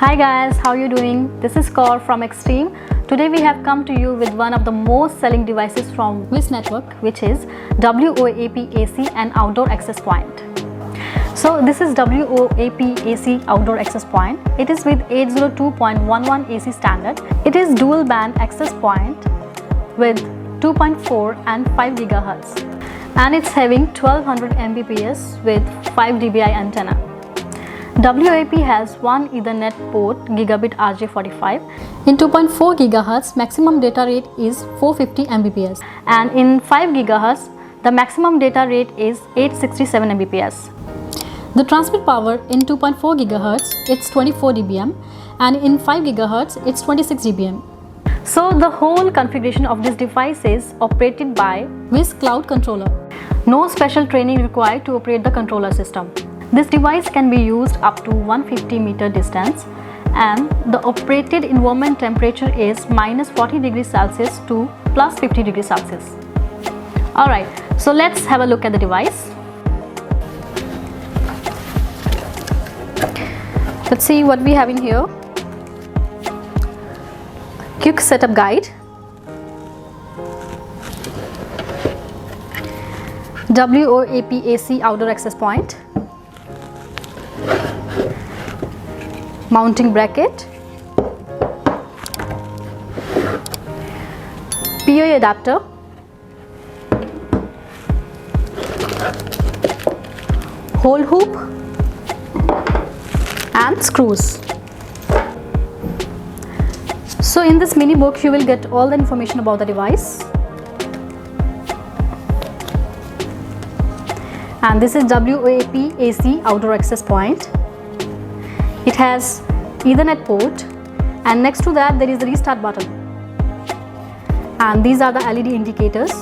Hi guys, how are you doing? This is Kaur from Extreme. Today we have come to you with one of the most selling devices from WIS network, which is WOAP-AC and Outdoor Access Point. So this is WOAP-AC Outdoor Access Point. It is with 802.11 AC standard. It is dual band access point with 2.4 and 5 GHz, and it's having 1200 Mbps with 5 dBi antenna. WOAP has one Ethernet port gigabit RJ45. In 2.4 GHz, maximum data rate is 450 Mbps, and in 5 GHz, the maximum data rate is 867 Mbps. The transmit power in 2.4 GHz, it's 24 dBm, and in 5 GHz, it's 26 dBm. So the whole configuration of this device is operated by WIS Cloud Controller. No special training required to operate the controller system. This device can be used up to 150 meter distance, and the operated environment temperature is -40°C to +50°C. Alright, so let's have a look at the device. Let's see what we have in here. Quick setup guide. WOAP-AC Outdoor Access Point. Mounting bracket, PoE adapter, hole hoop and screws. So in this mini book you will get all the information about the device. And this is WOAP-AC Outdoor Access Point. It has Ethernet port, and next to that there is the restart button, and these are the LED indicators.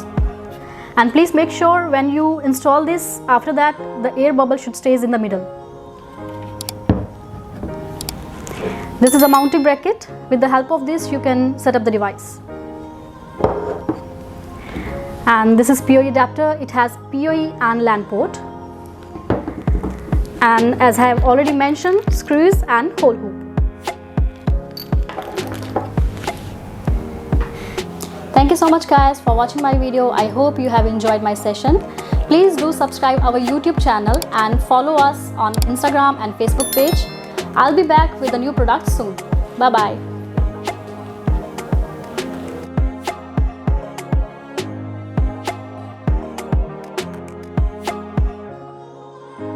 And please make sure when you install this, after that the air bubble should stays in the middle. This is a mounting bracket. With the help of this you can set up the device. And this is PoE adapter. It has PoE and LAN port. And as I have already mentioned, screws and hole hoop. Thank you so much guys for watching my video. I hope you have enjoyed my session. Please do subscribe our YouTube channel and follow us on Instagram and Facebook page. I'll be back with a new product soon. Bye bye.